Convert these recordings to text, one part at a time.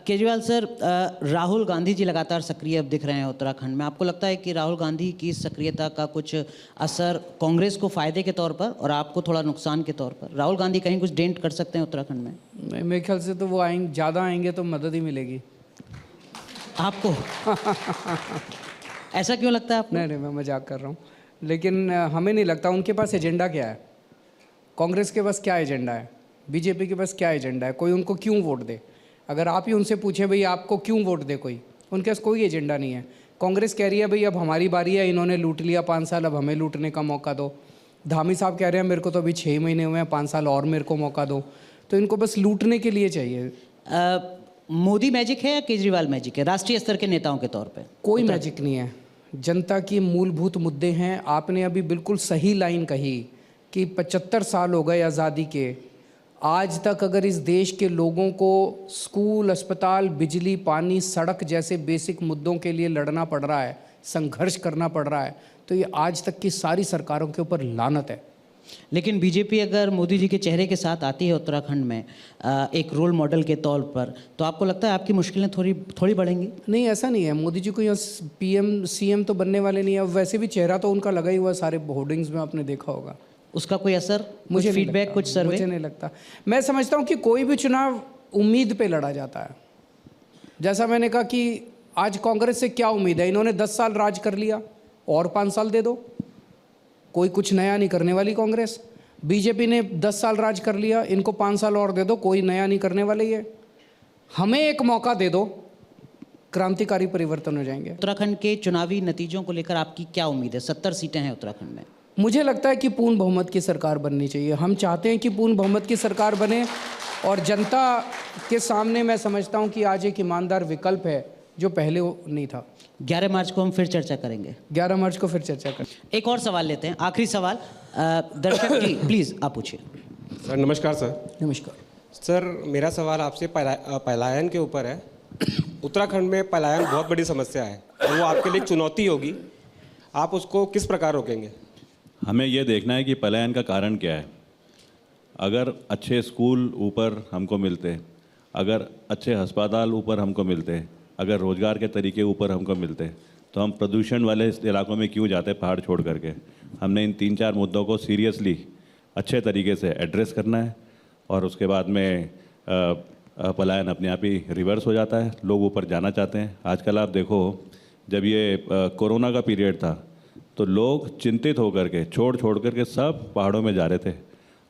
Kejriwal sir, Rahul Gandhi ji लगातार सक्रिय अब दिख रहे हैं उत्तराखंड में। आपको लगता है कि राहुल गांधी की सक्रियता का कुछ असर कांग्रेस को फायदे के तौर पर और आपको थोड़ा नुकसान के तौर पर, राहुल गांधी कहीं कुछ डेंट कर सकते हैं उत्तराखंड में? मेरे ख्याल से तो वो आएंगे, ज़्यादा आएंगे तो मदद ही मिलेगी आपको। ऐसा क्यों लगता है आपको? नहीं, मैं मजाक कर रहा हूँ, लेकिन हमें नहीं लगता। उनके पास एजेंडा क्या है? कांग्रेस के पास क्या एजेंडा है? बीजेपी के पास क्या एजेंडा है? कोई उनको क्यों वोट दे? अगर आप ही उनसे पूछें भाई आपको क्यों वोट दे कोई, उनके पास कोई एजेंडा नहीं है। कांग्रेस कह रही है भाई अब हमारी बारी है, इन्होंने लूट लिया 5 साल, अब हमें लूटने का मौका दो। धामी साहब कह रहे हैं मेरे को तो अभी 6 महीने हुए हैं, 5 साल और मेरे को मौका दो। तो इनको बस लूटने के लिए चाहिए। मोदी मैजिक है या केजरीवाल मैजिक है राष्ट्रीय स्तर के नेताओं के तौर पे? कोई मैजिक नहीं है। जनता की मूलभूत मुद्दे हैं। आपने अभी बिल्कुल सही लाइन कही कि 75 साल हो गए आज़ादी के, आज तक अगर इस देश के लोगों को स्कूल, अस्पताल, बिजली, पानी, सड़क जैसे बेसिक मुद्दों के लिए लड़ना पड़ रहा है, संघर्ष करना पड़ रहा है, तो ये आज तक की सारी सरकारों के ऊपर लानत है। लेकिन बीजेपी अगर मोदी जी के चेहरे के साथ आती है उत्तराखंड में एक रोल मॉडल के तौर पर, तो आपको लगता है आपकी मुश्किलें थोड़ी बढ़ेंगी? नहीं, ऐसा नहीं है। मोदी जी को यहाँ PM CM तो बनने वाले नहीं है। वैसे भी चेहरा तो उनका लगा ही हुआ है सारे होर्डिंग्स में, आपने देखा होगा। उसका कोई असर, मुझे फीडबैक, कुछ सर्वे? मुझे नहीं लगता। मैं समझता हूँ कि कोई भी चुनाव उम्मीद पे लड़ा जाता है। जैसा मैंने कहा कि आज कांग्रेस से क्या उम्मीद है? इन्होंने 10 साल राज कर लिया, और 5 साल दे दो। कोई कुछ नया नहीं करने वाली कांग्रेस। बीजेपी ने 10 साल राज कर लिया, इनको 5 साल और दे दो, कोई नया नहीं करने वाले। ये हमें एक मौका दे दो, क्रांतिकारी परिवर्तन हो जाएंगे। उत्तराखंड के चुनावी नतीजों को लेकर आपकी क्या उम्मीद है? 70 सीटें हैं उत्तराखंड में। मुझे लगता है कि पूर्ण बहुमत की सरकार बननी चाहिए। हम चाहते हैं कि पूर्ण बहुमत की सरकार बने, और जनता के सामने मैं समझता हूं कि आज एक ईमानदार विकल्प है जो पहले नहीं था। 11 मार्च को हम फिर चर्चा करेंगे। 11 मार्च को फिर चर्चा करें। एक और सवाल लेते हैं, आखिरी सवाल। दर्शक जी प्लीज़ आप पूछिए। सर नमस्कार। सर नमस्कार। सर मेरा सवाल आपसे पलायन के ऊपर है। उत्तराखंड में पलायन बहुत बड़ी समस्या है और वो आपके लिए एक चुनौती होगी। आप उसको किस प्रकार रोकेंगे? हमें ये देखना है कि पलायन का कारण क्या है। अगर अच्छे स्कूल ऊपर हमको मिलते, अगर अच्छे अस्पताल ऊपर हमको मिलते, अगर रोज़गार के तरीके ऊपर हमको मिलते, तो हम प्रदूषण वाले इलाकों में क्यों जाते पहाड़ छोड़ करके। हमने इन 3-4 मुद्दों को सीरियसली अच्छे तरीके से एड्रेस करना है, और उसके बाद में पलायन अपने आप ही रिवर्स हो जाता है। लोग ऊपर जाना चाहते हैं। आजकल आप देखो, जब ये कोरोना का पीरियड था तो लोग चिंतित होकर के छोड़ करके सब पहाड़ों में जा रहे थे।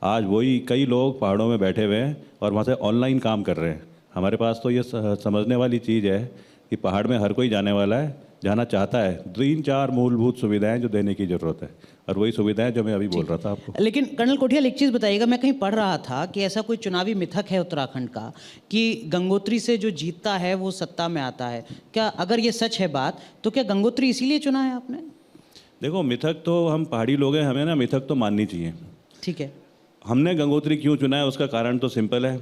आज वही कई लोग पहाड़ों में बैठे हुए हैं और वहाँ से ऑनलाइन काम कर रहे हैं। हमारे पास तो ये समझने वाली चीज़ है कि पहाड़ में हर कोई जाने वाला है, जाना चाहता है। 3-4 मूलभूत सुविधाएं जो देने की ज़रूरत है, और वही सुविधाएं जो मैं अभी बोल रहा था आपको। लेकिन कर्नल कोठियाल एक चीज़ बताइएगा, मैं कहीं पढ़ रहा था कि ऐसा कोई चुनावी मिथक है उत्तराखंड का कि गंगोत्री से जो जीतता है वो सत्ता में आता है। क्या अगर ये सच है बात, तो क्या गंगोत्री इसीलिए चुना है आपने? देखो, मिथक तो हम पहाड़ी लोग हैं, हमें ना मिथक तो माननी चाहिए। ठीक है। हमने गंगोत्री क्यों चुना है उसका कारण तो सिंपल है।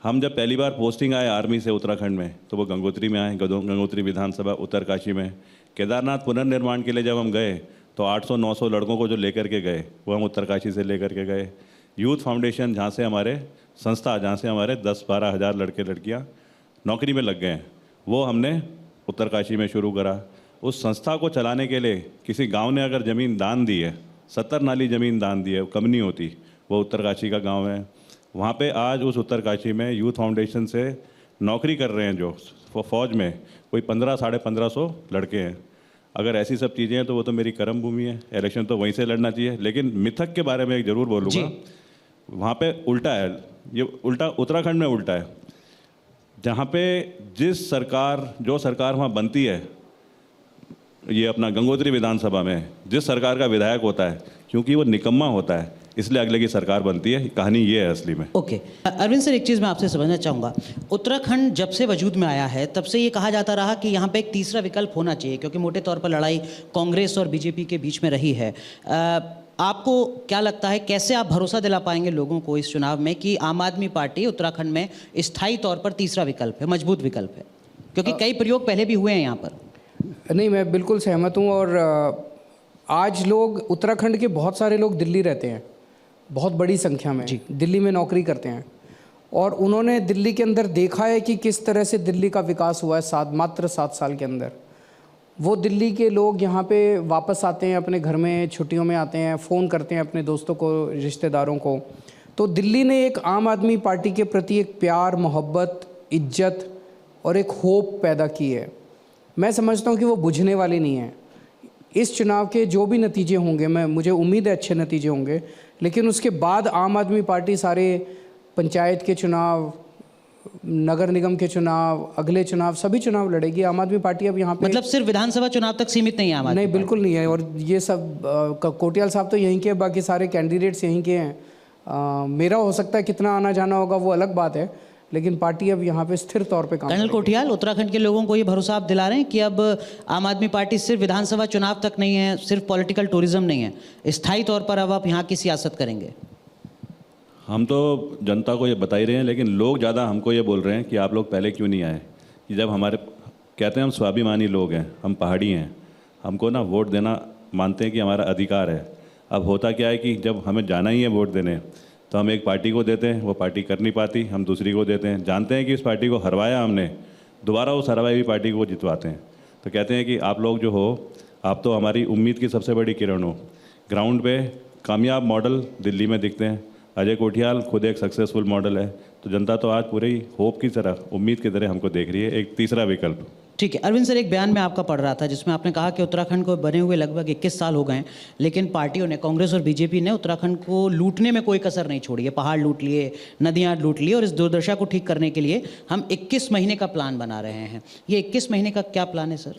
हम जब पहली बार पोस्टिंग आए आर्मी से उत्तराखंड में, तो वो गंगोत्री में आए, गंगोत्री विधानसभा उत्तरकाशी में। केदारनाथ पुनर्निर्माण के लिए जब हम गए तो 800-900 लड़कों को जो लेकर के गए वो हम उत्तरकाशी से लेकर के गए। यूथ फाउंडेशन जहाँ से हमारे जहाँ से हमारे 10-12 हज़ार लड़के लड़कियाँ नौकरी में लग गए हैं, वो हमने उत्तरकाशी में शुरू करा। उस संस्था को चलाने के लिए किसी गांव ने अगर ज़मीन दान दी है, 70 नाली ज़मीन दान दी है, कम नहीं होती, वो उत्तरकाशी का गांव है। वहाँ पे आज उस उत्तरकाशी में यूथ फाउंडेशन से नौकरी कर रहे हैं जो फौज में, कोई 1500-1550 लड़के हैं। अगर ऐसी सब चीज़ें हैं तो वो तो मेरी कर्म भूमि है, इलेक्शन तो वहीं से लड़ना चाहिए। लेकिन मिथक के बारे में एक ज़रूर बोलूँगा, वहाँ पे उल्टा है। ये उल्टा उत्तराखंड में उल्टा है, जहाँ पे जो सरकार वहाँ बनती है, ये अपना गंगोत्री विधानसभा में जिस सरकार का विधायक होता है, क्योंकि वो निकम्मा होता है, इसलिए अगले की सरकार बनती है। कहानी ये है असली में। ओके अरविंद सर, एक चीज़ मैं आपसे समझना चाहूँगा। उत्तराखंड जब से वजूद में आया है तब से ये कहा जाता रहा कि यहाँ पे एक तीसरा विकल्प होना चाहिए, क्योंकि मोटे तौर पर लड़ाई कांग्रेस और बीजेपी के बीच में रही है। आपको क्या लगता है, कैसे आप भरोसा दिला पाएंगे लोगों को इस चुनाव में कि आम आदमी पार्टी उत्तराखंड में स्थायी तौर पर तीसरा विकल्प है, मजबूत विकल्प है? क्योंकि कई प्रयोग पहले भी हुए हैं यहाँ पर। नहीं, मैं बिल्कुल सहमत हूँ। और आज लोग, उत्तराखंड के बहुत सारे लोग दिल्ली रहते हैं, बहुत बड़ी संख्या में दिल्ली में नौकरी करते हैं, और उन्होंने दिल्ली के अंदर देखा है कि किस तरह से दिल्ली का विकास हुआ है मात्र 7 साल के अंदर। वो दिल्ली के लोग यहाँ पे वापस आते हैं, अपने घर में छुट्टियों में आते हैं, फ़ोन करते हैं अपने दोस्तों को, रिश्तेदारों को। तो दिल्ली ने एक आम आदमी पार्टी के प्रति एक प्यार, मोहब्बत, इज्जत और एक होप पैदा की है। मैं समझता हूँ कि वो बुझने वाली नहीं है। इस चुनाव के जो भी नतीजे होंगे, मुझे उम्मीद है अच्छे नतीजे होंगे, लेकिन उसके बाद आम आदमी पार्टी सारे पंचायत के चुनाव, नगर निगम के चुनाव, अगले चुनाव, सभी चुनाव लड़ेगी आम आदमी पार्टी। अब यहाँ पे मतलब सिर्फ विधानसभा चुनाव तक सीमित नहीं है आम आदमी नहीं, बिल्कुल नहीं है। और ये सब कोटियाल साहब तो यहीं के, बाकी सारे कैंडिडेट्स यहीं के हैं। मेरा हो सकता है कितना आना जाना होगा वो अलग बात है, लेकिन पार्टी अब यहाँ पे स्थिर तौर पे काम कर्नल करेगी। कोठियाल, उत्तराखंड के लोगों को ये भरोसा आप दिला रहे हैं कि अब आम आदमी पार्टी सिर्फ विधानसभा चुनाव तक नहीं है, सिर्फ पॉलिटिकल टूरिज्म नहीं है, स्थायी तौर पर अब आप यहाँ की सियासत करेंगे? हम तो जनता को ये बता ही रहे हैं, लेकिन लोग ज़्यादा हमको ये बोल रहे हैं कि आप लोग पहले क्यों नहीं आए। कि जब हमारे कहते हैं हम स्वाभिमानी लोग हैं, हम पहाड़ी हैं, हमको ना वोट देना मानते हैं कि हमारा अधिकार है। अब होता क्या है कि जब हमें जाना ही है वोट देने, तो हम एक पार्टी को देते हैं, वो पार्टी कर नहीं पाती, हम दूसरी को देते हैं। जानते हैं कि इस पार्टी को हरवाया हमने, दोबारा उस हरवाई हुई पार्टी को जितवाते हैं। तो कहते हैं कि आप लोग जो हो, आप तो हमारी उम्मीद की सबसे बड़ी किरण हो। ग्राउंड पे कामयाब मॉडल दिल्ली में दिखते हैं। अजय कोठियाल खुद एक सक्सेसफुल मॉडल है। तो जनता तो आज पूरे ही होप की तरह, उम्मीद की तरह हमको देख रही है, एक तीसरा विकल्प। ठीक है अरविंद सर, एक बयान में आपका पढ़ रहा था जिसमें आपने कहा कि उत्तराखंड को बने हुए लगभग 21 साल हो गए हैं, लेकिन पार्टियों ने, कांग्रेस और बीजेपी ने उत्तराखंड को लूटने में कोई कसर नहीं छोड़ी है। पहाड़ लूट लिए, नदियाँ लूट ली, और इस दुर्दशा को ठीक करने के लिए हम 21 महीने का प्लान बना रहे हैं। ये 21 महीने का क्या प्लान है सर?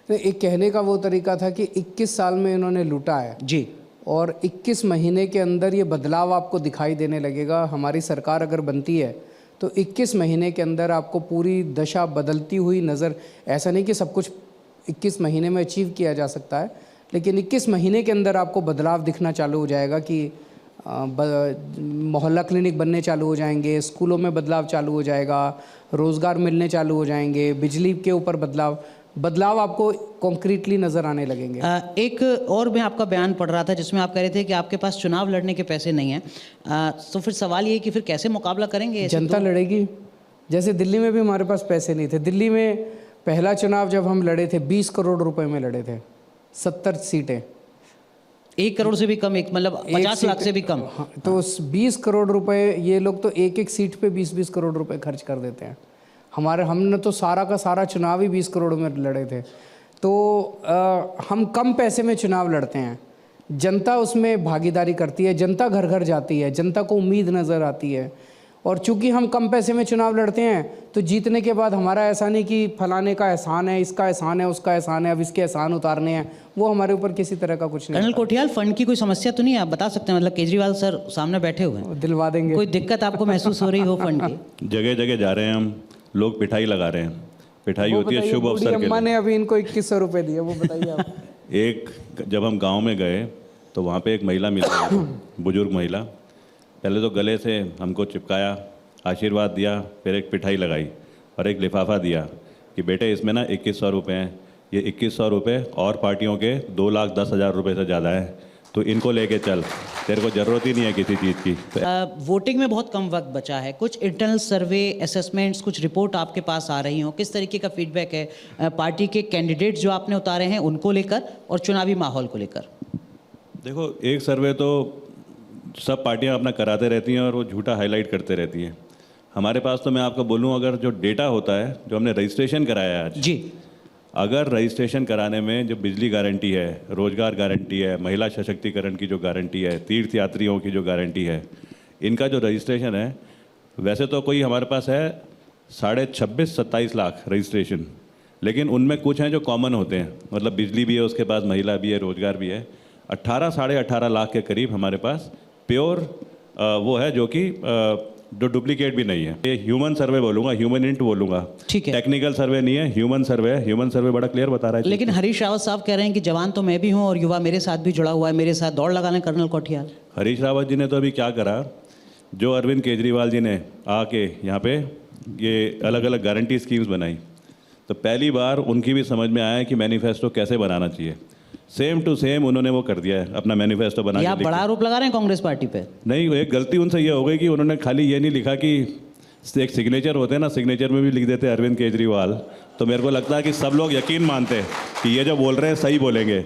तो एक कहने का वो तरीका था कि 21 साल में इन्होंने लूटा है जी, और 21 महीने के अंदर ये बदलाव आपको दिखाई देने लगेगा। हमारी सरकार अगर बनती है तो 21 महीने के अंदर आपको पूरी दशा बदलती हुई नज़र, ऐसा नहीं कि सब कुछ 21 महीने में अचीव किया जा सकता है, लेकिन 21 महीने के अंदर आपको बदलाव दिखना चालू हो जाएगा कि मोहल्ला क्लिनिक बनने चालू हो जाएंगे, स्कूलों में बदलाव चालू हो जाएगा, रोज़गार मिलने चालू हो जाएंगे, बिजली के ऊपर बदलाव आपको कॉन्क्रीटली नज़र आने लगेंगे। एक और मैं आपका बयान पढ़ रहा था जिसमें आप कह रहे थे कि आपके पास चुनाव लड़ने के पैसे नहीं हैं। तो फिर सवाल ये है कि फिर कैसे मुकाबला करेंगे? जनता लड़ेगी। जैसे दिल्ली में भी हमारे पास पैसे नहीं थे। दिल्ली में पहला चुनाव जब हम लड़े थे 20 करोड़ रुपए में लड़े थे, 70 सीटें, 1 करोड़ से भी कम, एक मतलब 50 लाख से भी कम। हाँ, तो 20 करोड़ रुपए, ये लोग तो एक एक सीट पे 20-20 करोड़ रुपए खर्च कर देते हैं। हमने तो सारा का सारा चुनाव ही 20 करोड़ में लड़े थे। तो हम कम पैसे में चुनाव लड़ते हैं, जनता उसमें भागीदारी करती है, जनता घर घर जाती है, जनता को उम्मीद नज़र आती है। और चूंकि हम कम पैसे में चुनाव लड़ते हैं तो जीतने के बाद हमारा ऐसा नहीं कि फलाने का एहसान है, इसका एहसान है, उसका एहसान है, अब इसके एहसान उतारने हैं, वो हमारे ऊपर किसी तरह का कुछ नहीं। कर्नल कोठियाल, फंड की कोई समस्या तो नहीं है? आप बता सकते हैं, मतलब केजरीवाल सर सामने बैठे हुए हैं, दिलवा देंगे। कोई दिक्कत आपको महसूस हो रही हो फंड की? जगह जगह जा रहे हैं हम, लोग पिटाई लगा रहे हैं। पिटाई होती है शुभ अवसर के अम्मा लिए। ने अभी इनको 2100 रुपये दिए, वो बताइए आप। जब हम गांव में गए तो वहाँ पे एक महिला मिली, बुजुर्ग महिला। पहले तो गले से हमको चिपकाया, आशीर्वाद दिया, फिर एक पिटाई लगाई और एक लिफाफा दिया कि बेटे इसमें ना 2100 रुपये हैं। ये 2100 रुपये और पार्टियों के 2,10,000 रुपये से ज़्यादा है, तो इनको लेके चल, तेरे को ज़रूरत ही नहीं है किसी चीज़ की। वोटिंग में बहुत कम वक्त बचा है, कुछ इंटरनल सर्वे, असेसमेंट्स, कुछ रिपोर्ट आपके पास आ रही हो, किस तरीके का फीडबैक है पार्टी के कैंडिडेट्स जो आपने उतारे हैं उनको लेकर और चुनावी माहौल को लेकर? देखो, एक सर्वे तो सब पार्टियां अपना कराते रहती हैं और वो झूठा हाईलाइट करते रहती हैं। हमारे पास तो मैं आपको बोलूं, अगर जो डेटा होता है, जो हमने रजिस्ट्रेशन कराया है आज जी, अगर रजिस्ट्रेशन कराने में जो बिजली गारंटी है, रोजगार गारंटी है, महिला सशक्तिकरण की जो गारंटी है, तीर्थ यात्रियों की जो गारंटी है, इनका जो रजिस्ट्रेशन है, वैसे तो कोई हमारे पास है 26-27 लाख रजिस्ट्रेशन, लेकिन उनमें कुछ हैं जो कॉमन होते हैं, मतलब बिजली भी है उसके पास, महिला भी है, रोजगार भी है। 18-18.5 लाख के करीब हमारे पास प्योर वो है जो कि जो डुप्लीकेट भी नहीं है। ये ह्यूमन सर्वे बोलूंगा, ह्यूमन इंट बोलूंगा, ठीक है। टेक्निकल सर्वे नहीं है, ह्यूमन सर्वे है। ह्यूमन सर्वे बड़ा क्लियर बता रहा है। लेकिन हरीश रावत साहब कह रहे हैं कि जवान तो मैं भी हूं और युवा मेरे साथ भी जुड़ा हुआ है, मेरे साथ दौड़ लगाना। कर्नल कोठियाल, हरीश रावत जी ने तो अभी क्या करा, जो अरविंद केजरीवाल जी ने आके यहाँ पे ये अलग अलग गारंटी स्कीम्स बनाई, तो पहली बार उनकी भी समझ में आया कि मैनिफेस्टो कैसे बनाना चाहिए। सेम टू सेम उन्होंने वो कर दिया है, अपना मैनिफेस्टो बना ये के आप लिख बड़ा दिया। आरोप लगा रहे हैं कांग्रेस पार्टी पे? नहीं, एक गलती उनसे ये हो गई कि उन्होंने खाली ये नहीं लिखा कि एक सिग्नेचर होते हैं ना, सिग्नेचर में भी लिख देते हैं अरविंद केजरीवाल, तो मेरे को लगता है कि सब लोग यकीन मानते हैं कि ये जो बोल रहे हैं सही बोलेंगे।